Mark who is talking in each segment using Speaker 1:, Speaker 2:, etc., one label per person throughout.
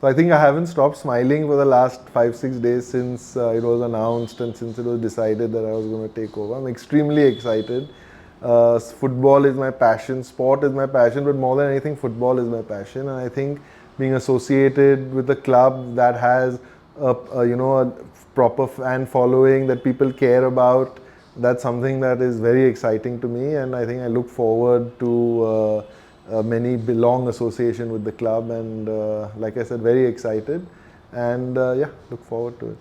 Speaker 1: So I think I haven't stopped smiling for the last 5-6 days since it was announced and since it was decided that I was going to take over. I'm extremely excited. Football is my passion, sport is my passion, but more than anything, football is my passion. And I think being associated with a club that has a proper fan following that people care about, that's something that is very exciting to me. And I think I look forward to many long association with the club, and like I said, very excited, and yeah, look forward to it.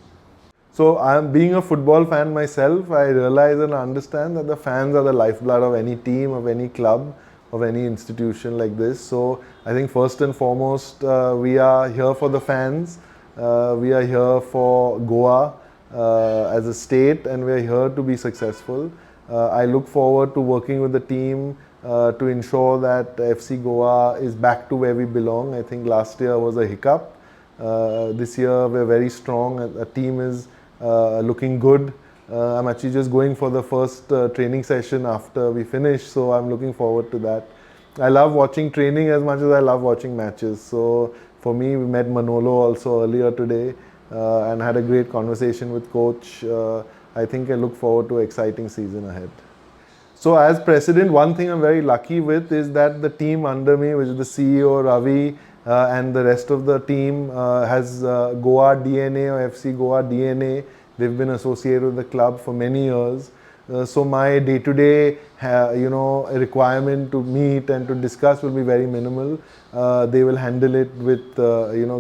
Speaker 1: So I'm being a football fan myself. I realize and understand that the fans are the lifeblood of any team, of any club, of any institution like this. So I think first and foremost, we are here for the fans. We are here for Goa as a state, and we are here to be successful. I look forward to working with the team to ensure that FC Goa is back to where we belong. I think last year was a hiccup. This year we're very strong. The team is looking good. I'm actually just going for the first training session after we finish, so I'm looking forward to that. I love watching training as much as I love watching matches. So for me, we met Manolo also earlier today and had a great conversation with coach. I think I look forward to an exciting season ahead. So as president, one thing I'm very lucky with is that the team under me, which is the CEO Ravi and the rest of the team, has Goa DNA or FC Goa DNA. They've been associated with the club for many years. So my day-to-day, requirement to meet and to discuss will be very minimal. They will handle it with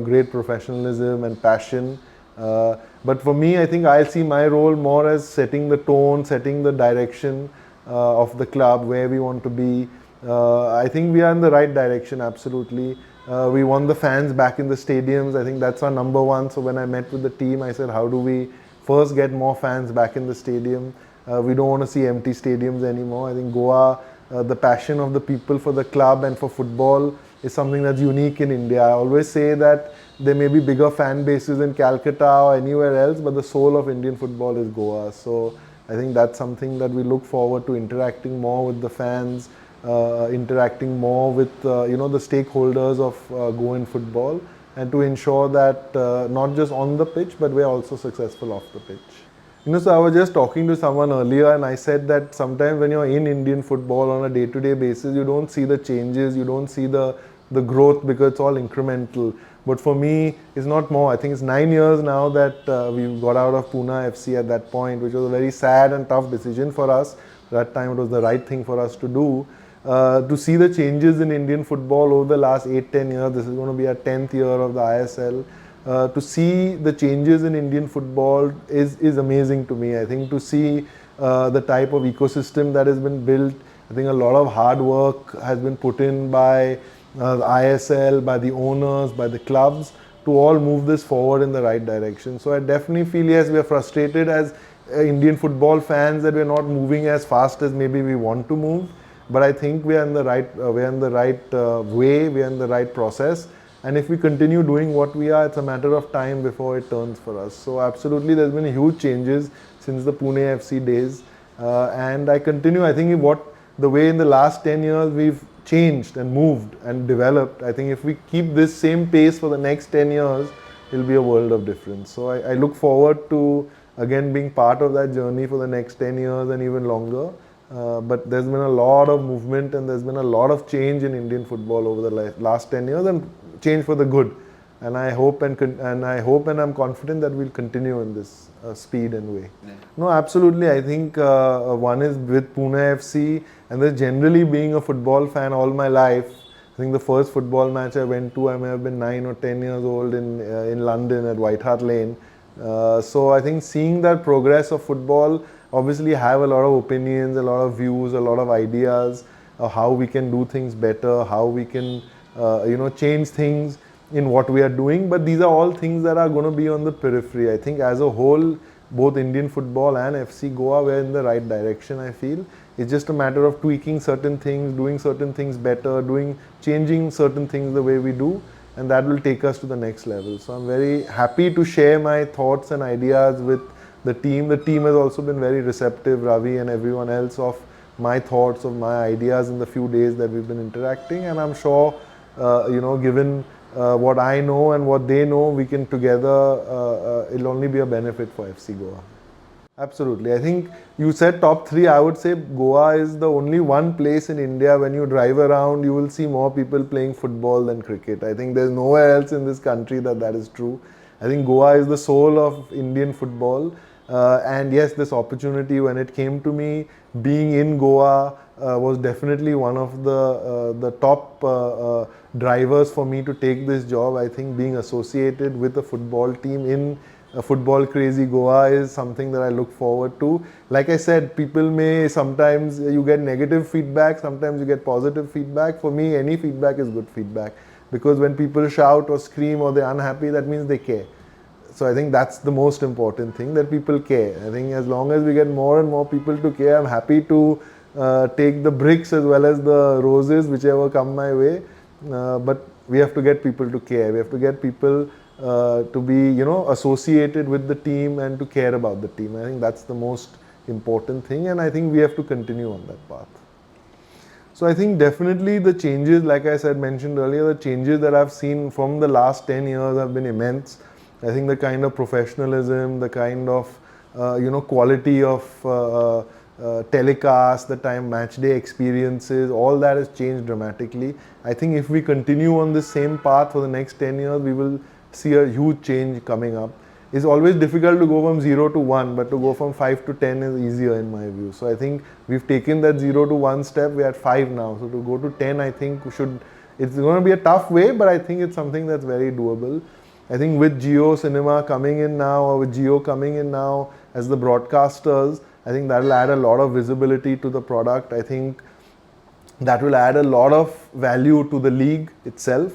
Speaker 1: great professionalism and passion. But for me, I think I'll see my role more as setting the tone, setting the direction of the club, where we want to be. I think we are in the right direction, absolutely. We want the fans back in the stadiums. I think that's our number one. So when I met with the team, I said, how do we first get more fans back in the stadium? We don't want to see empty stadiums anymore. I think Goa, the passion of the people for the club and for football is something that's unique in India. I always say that there may be bigger fan bases in Calcutta or anywhere else, but the soul of Indian football is Goa. So I think that's something that we look forward to, interacting more with the fans, interacting more with the stakeholders of Goan football, and to ensure that not just on the pitch, but we're also successful off the pitch. So I was just talking to someone earlier, and I said that sometimes when you're in Indian football on a day-to-day basis, you don't see the changes, you don't see the growth, because it's all incremental. But for me, it's not more. I think it's 9 years now that we got out of Pune FC at that point, which was a very sad and tough decision for us. That time it was the right thing for us to do. To see the changes in Indian football over the last 8-10 years, this is going to be our 10th year of the ISL. To see the changes in Indian football is amazing to me. I think to see the type of ecosystem that has been built, I think a lot of hard work has been put in by the ISL, by the owners, by the clubs, to all move this forward in the right direction. So I definitely feel, yes, we are frustrated as Indian football fans that we're not moving as fast as maybe we want to move. But I think we are in the right way, we are in the right process. And if we continue doing what we are, it's a matter of time before it turns for us. So absolutely, there's been huge changes since the Pune FC days. And I continue, I think the way in the last 10 years we've changed and moved and developed, I think if we keep this same pace for the next 10 years, it'll be a world of difference. So I look forward to, again, being part of that journey for the next 10 years and even longer. But there's been a lot of movement and there's been a lot of change in Indian football over the last 10 years, and change for the good. And I hope and I'm confident that we'll continue in this speed and way. Yeah. No, absolutely. I think one is with Pune FC, and then generally being a football fan all my life. I think the first football match I went to, I may have been 9 or 10 years old in London at White Hart Lane. So I think seeing that progress of football, obviously have a lot of opinions, a lot of views, a lot of ideas of how we can do things better, how we can change things in what we are doing. But these are all things that are going to be on the periphery. I think as a whole, both Indian football and FC Goa were in the right direction, I feel. It's just a matter of tweaking certain things, doing certain things better, changing certain things the way we do, and that will take us to the next level. So I'm very happy to share my thoughts and ideas with the team. The team has also been very receptive, Ravi and everyone else, of my thoughts, of my ideas in the few days that we've been interacting. And I'm sure, given what I know and what they know, we can together, it'll only be a benefit for FC Goa. Absolutely. I think you said top three. I would say Goa is the only one place in India when you drive around, you will see more people playing football than cricket. I think there's nowhere else in this country that is true. I think Goa is the soul of Indian football. And yes, this opportunity, when it came to me, being in Goa was definitely one of the top drivers for me to take this job. I think being associated with a football team in football crazy Goa is something that I look forward to. Like I said, people may sometimes you get negative feedback, sometimes you get positive feedback. For me, any feedback is good feedback, because when people shout or scream or they're unhappy, that means they care. So I think that's the most important thing, that people care. I think as long as we get more and more people to care, I'm happy to take the bricks as well as the roses, whichever come my way. But we have to get people to care. We have to get people to be, associated with the team and to care about the team. I think that's the most important thing, and I think we have to continue on that path. So I think definitely the changes, like I said, mentioned earlier, the changes that I've seen from the last 10 years have been immense. I think the kind of professionalism, the kind of quality of telecast, the time match day experiences, all that has changed dramatically. I think if we continue on the same path for the next 10 years, we will see a huge change coming up. It's always difficult to go from 0 to 1, but to go from 5 to 10 is easier in my view. So I think we've taken that 0 to 1 step, we're at 5 now. So to go to 10, I think it's going to be a tough way, but I think it's something that's very doable. I think with Jio Cinema coming in now, or with Jio coming in now as the broadcasters, I think that will add a lot of visibility to the product. I think that will add a lot of value to the league itself.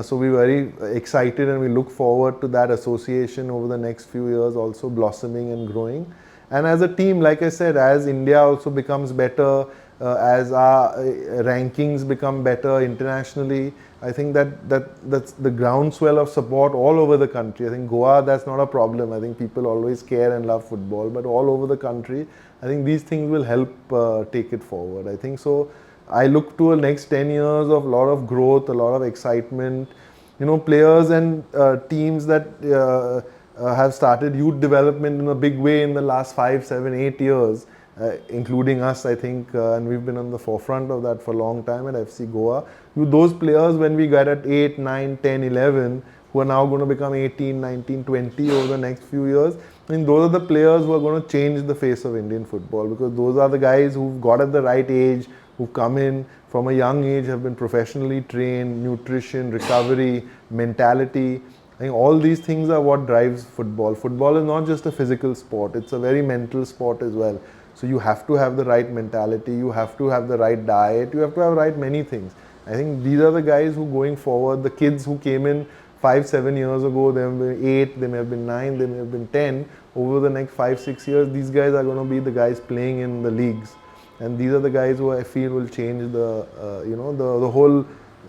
Speaker 1: So we're very excited and we look forward to that association over the next few years also blossoming and growing. And as a team, like I said, as India also becomes better, as our rankings become better internationally, I think that's the groundswell of support all over the country. I think Goa, that's not a problem. I think people always care and love football, but all over the country, I think these things will help take it forward. I think so. I look to the next 10 years of a lot of growth, a lot of excitement. Players and teams that have started youth development in a big way in the last 5, 7, 8 years, including us, I think, and we've been on the forefront of that for a long time at FC Goa. Those players, when we get at 8, 9, 10, 11, who are now going to become 18, 19, 20 over the next few years, I mean, those are the players who are going to change the face of Indian football, because those are the guys who've got at the right age, who've come in from a young age, have been professionally trained, nutrition, recovery, mentality. I think all these things are what drives football. Football is not just a physical sport, it's a very mental sport as well. So you have to have the right mentality, you have to have the right diet, you have to have right many things. I think these are the guys who going forward, the kids who came in 5, 7 years ago, they may have been 8, they may have been 9, they may have been 10. Over the next 5, 6 years, these guys are going to be the guys playing in the leagues. And these are the guys who I feel will change the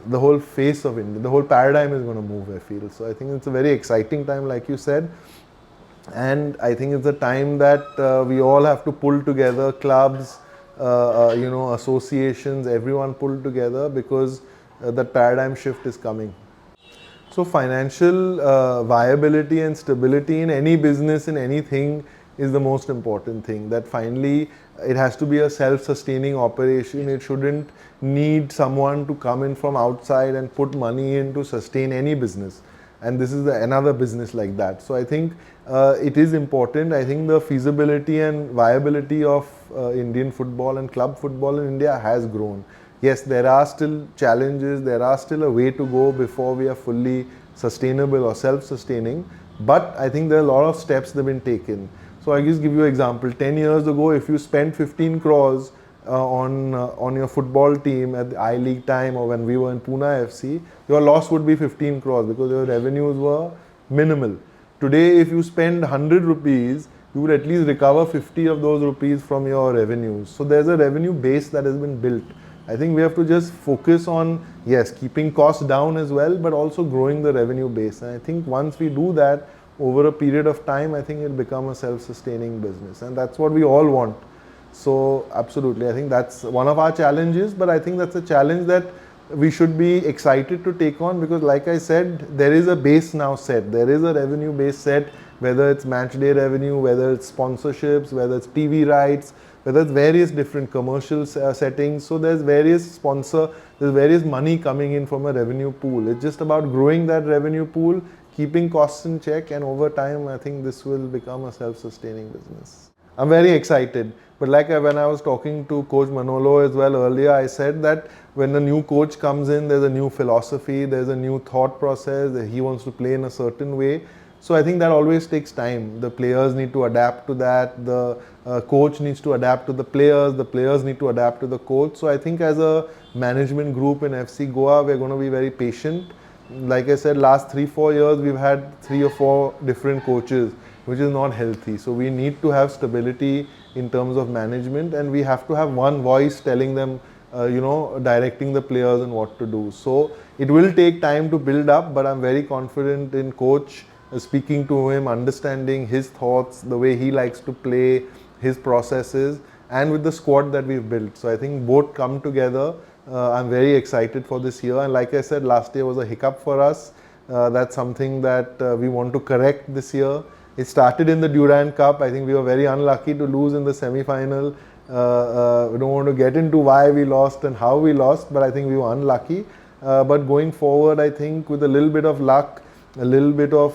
Speaker 1: whole face of India. The whole paradigm is going to move, I feel. So I think it's a very exciting time, like you said. And I think it's a time that we all have to pull together, clubs, associations, everyone pull together, because that paradigm shift is coming. So financial viability and stability in any business, in anything, is the most important thing. That finally it has to be a self-sustaining operation. It shouldn't need someone to come in from outside and put money in to sustain any business. And this is another business like that. So I think it is important. I think the feasibility and viability of Indian football and club football in India has grown. Yes, there are still challenges, there are still a way to go before we are fully sustainable or self-sustaining. But I think there are a lot of steps that have been taken. So I just give you an example. 10 years ago, if you spent 15 crores on your football team at the I-League time, or when we were in Pune FC, your loss would be 15 crores because your revenues were minimal. Today, if you spend 100 rupees, you would at least recover 50 of those rupees from your revenues. So there's a revenue base that has been built. I think we have to just focus on, yes, keeping costs down as well, but also growing the revenue base. And I think once we do that, over a period of time, I think it'll become a self-sustaining business. And that's what we all want. So absolutely, I think that's one of our challenges, but I think that's a challenge that we should be excited to take on, because like I said, there is a base now set. There is a revenue base set, whether it's match day revenue, whether it's sponsorships, whether it's TV rights, whether it's various different commercial settings. So there's there's various money coming in from a revenue pool. It's just about growing that revenue pool, keeping costs in check, and over time I think this will become a self-sustaining business. I'm very excited. But when I was talking to Coach Manolo as well earlier, I said that when a new coach comes in, there's a new philosophy, there's a new thought process, that he wants to play in a certain way. So I think that always takes time. The players need to adapt to that, the coach needs to adapt to the players need to adapt to the coach. So I think as a management group in FC Goa, we're going to be very patient. Like I said, last 3-4 years, we've had 3 or 4 different coaches, which is not healthy. So we need to have stability in terms of management, and we have to have one voice telling them, directing the players and what to do. So it will take time to build up, but I'm very confident in coach, speaking to him, understanding his thoughts, the way he likes to play, his processes, and with the squad that we've built. So I think both come together. I'm very excited for this year, and like I said, last year was a hiccup for us. That's something that we want to correct this year. It started in the Durand Cup. I think we were very unlucky to lose in the semi-final. We don't want to get into why we lost and how we lost, but I think we were unlucky. But going forward, I think with a little bit of luck, a little bit of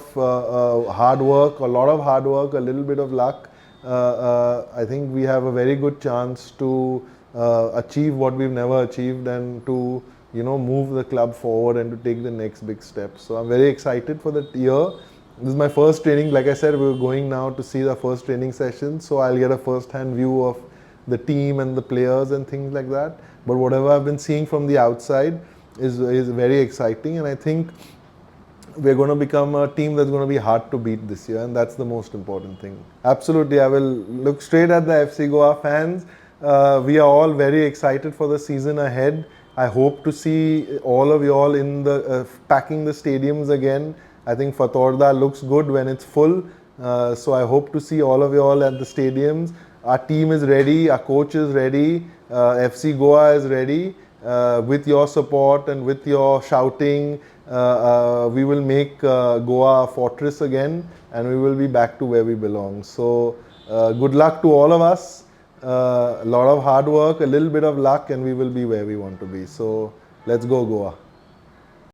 Speaker 1: hard work, a lot of hard work, a little bit of luck, I think we have a very good chance to achieve what we've never achieved, and to move the club forward and to take the next big step. So I'm very excited for that year. This is my first training. Like I said, we're going now to see the first training session, so I'll get a first-hand view of the team and the players and things like that. But whatever I've been seeing from the outside is very exciting, and I think we're going to become a team that's going to be hard to beat this year, and that's the most important thing. Absolutely, I will look straight at the FC Goa fans. We are all very excited for the season ahead. I hope to see all of you all in the packing the stadiums again. I think Fatorda looks good when it's full. So I hope to see all of you all at the stadiums. Our team is ready, our coach is ready, FC Goa is ready. With your support and with your shouting, we will make Goa a fortress again, and we will be back to where we belong. So good luck to all of us. A lot of hard work, a little bit of luck, and we will be where we want to be. So let's go Goa.